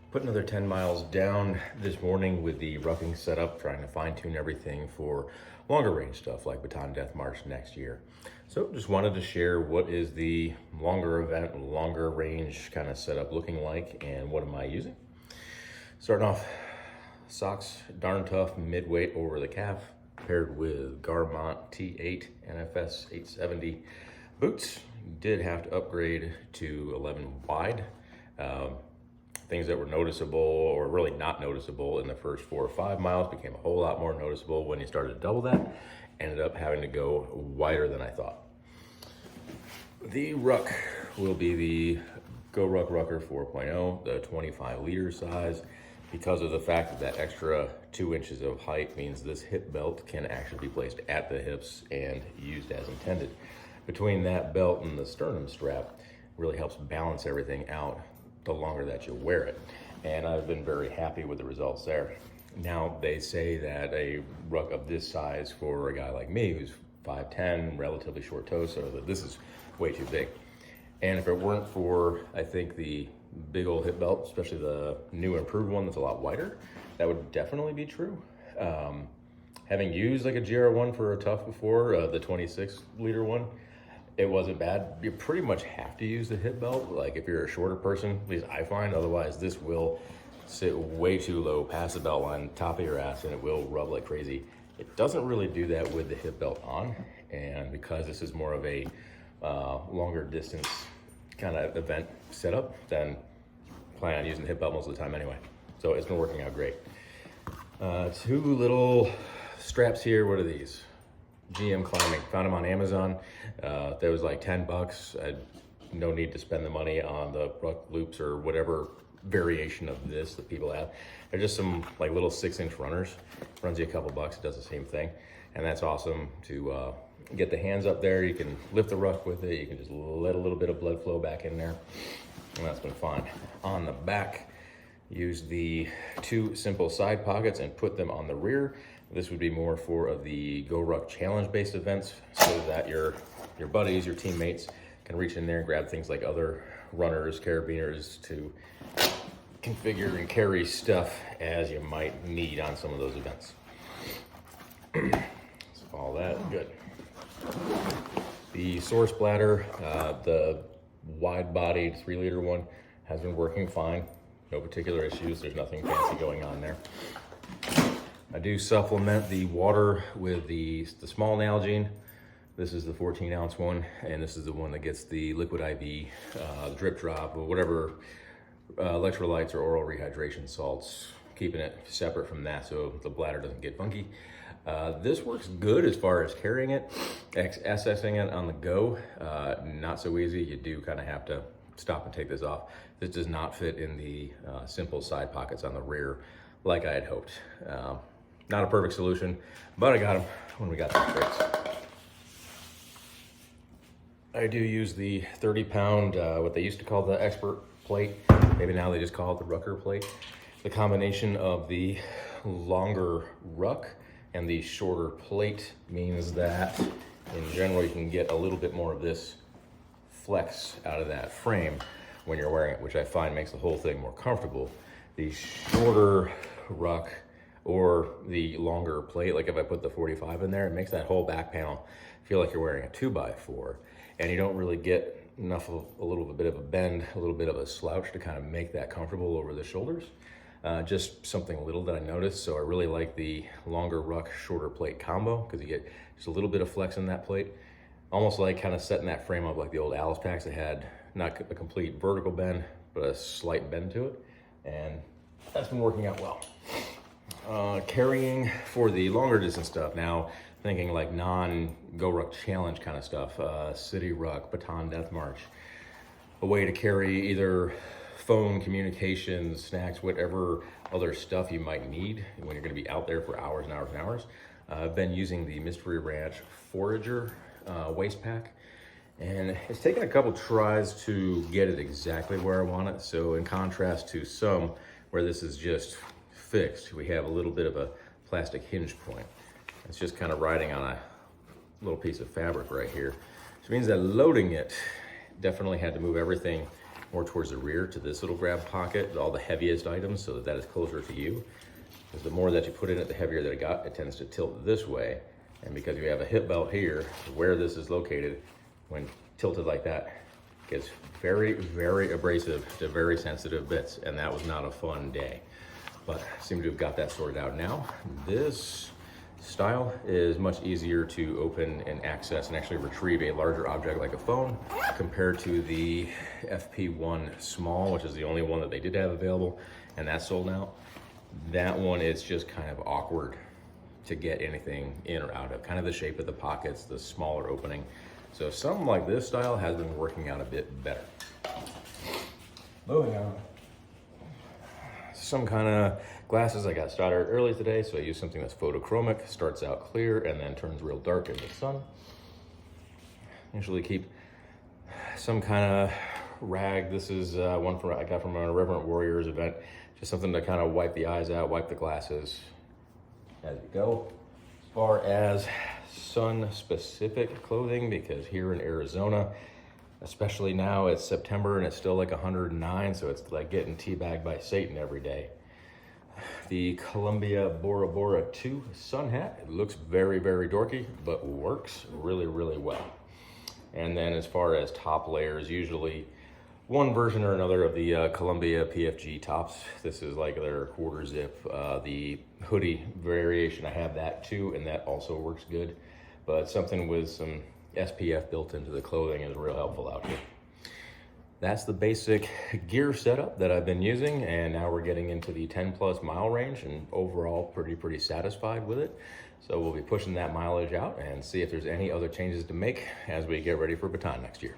Put another 10 miles down this morning with the Rucking setup, trying to fine tune everything for longer range stuff like Baton Death March next year. So just wanted to share what is the longer event, longer range kind of setup looking like and what am I using. Starting off, socks, darn tough, mid-weight over the calf, paired with Garmont T8 NFS 870 boots. Did have to upgrade to 11 wide. Things that were noticeable or really not noticeable in the first 4 or 5 miles became a whole lot more noticeable when you started to double that. Ended up having to go wider than I thought. The ruck will be the Go Ruck Rucker 4.0, the 25 liter size. Because of the fact that that extra 2 inches of height means this hip belt can actually be placed at the hips and used as intended. Between that belt and the sternum strap really helps balance everything out the longer that you wear it. And I've been very happy with the results there. Now they say that a ruck of this size for a guy like me who's 5'10", relatively short toes, so that this is way too big. And if it weren't for, I think, the big old hip belt, especially the new improved one that's a lot wider, that would definitely be true. Having used like a GR1 for a tough before, the 26 liter one, it wasn't bad. You pretty much have to use the hip belt, like if you're a shorter person, at least I find, otherwise this will sit way too low past the belt line, top of your ass, and it will rub like crazy. It doesn't really do that with the hip belt on, and because this is more of a longer distance kind of event setup, then plan on using the hip belt most of the time anyway. So it's been working out great. 2 little straps here, what are these? GM climbing, found them on Amazon. There was like 10 bucks. I had no need to spend the money on the ruck loops or whatever variation of this that people have. They're just some like little 6-inch runners. Runs you a couple bucks, it does the same thing. And that's awesome to get the hands up there. You can lift the ruck with it. You can just let a little bit of blood flow back in there. And that's been fun. On the back, use the 2 simple side pockets and put them on the rear. This would be more for the Go Ruck challenge based events so that your buddies, your teammates can reach in there and grab things like other runners, carabiners to configure and carry stuff as you might need on some of those events. So all that, good. The source bladder, the wide bodied 3 liter one has been working fine. No particular issues. There's nothing fancy going on there. I do supplement the water with the small Nalgene. This is the 14-ounce one, and this is the one that gets the liquid IV, drip drop, or whatever electrolytes or oral rehydration salts, keeping it separate from that so the bladder doesn't get funky. This works good as far as carrying it. Accessing it on the go, not so easy. You do kind of have to stop and take this off. This does not fit in the simple side pockets on the rear like I had hoped. Not a perfect solution, but I got them when we got the crates. I do use the 30-pound, what they used to call the expert plate. Maybe now they just call it the rucker plate. The combination of the longer ruck and the shorter plate means that in general you can get a little bit more of this flex out of that frame when you're wearing it, which I find makes the whole thing more comfortable. The shorter ruck or the longer plate, like if I put the 45 in there, it makes that whole back panel feel like you're wearing a 2x4, and you don't really get enough of a little bit of a bend, a little bit of a slouch to kind of make that comfortable over the shoulders. Just something little that I noticed. So I really like the longer ruck, shorter plate combo because you get just a little bit of flex in that plate. Almost like kind of setting that frame up like the old Alice packs that had not a complete vertical bend, but a slight bend to it. And that's been working out well. Carrying for the longer distance stuff now, thinking like non-Go Ruck challenge kind of stuff, City Ruck, Baton Death March, a way to carry either phone, communications, snacks, whatever other stuff you might need when you're going to be out there for hours and hours and hours. I've been using the Mystery Ranch Forager waist pack, and it's taken a couple tries to get it exactly where I want it. So in contrast to some where this is just fixed, we have a little bit of a plastic hinge point. It's just kind of riding on a little piece of fabric right here. Which means that loading it, definitely had to move everything more towards the rear to this little grab pocket, all the heaviest items, so that that is closer to you. Because the more that you put in it, the heavier that it got, it tends to tilt this way. And because you have a hip belt here, where this is located, when tilted like that, gets very, very abrasive to very sensitive bits. And that was not a fun day. But I seem to have got that sorted out now. This style is much easier to open and access and actually retrieve a larger object like a phone compared to the FP1 small, which is the only one that they did have available, and that's sold out. That one is just kind of awkward to get anything in or out of, kind of the shape of the pockets, the smaller opening. So something like this style has been working out a bit better. Moving on. Some kind of glasses. I got started early today, so I use something that's photochromic, starts out clear and then turns real dark in the sun. Usually keep some kind of rag. This is one I got from a Reverent Warriors event. Just something to kind of wipe the eyes out, wipe the glasses as you go. As far as sun-specific clothing, because here in Arizona, especially now, it's September and it's still like 109, so it's like getting teabagged by Satan every day. The Columbia Bora Bora 2 sun hat. It looks very, very dorky, but works really, really well. And then as far as top layers, usually one version or another of the Columbia PFG tops. This is like their quarter zip. The hoodie variation, I have that too, and that also works good. But something with some SPF built into the clothing is real helpful out here. That's the basic gear setup that I've been using, and now we're getting into the 10+ mile range, and overall pretty satisfied with it. So we'll be pushing that mileage out and see if there's any other changes to make as we get ready for Baton next year.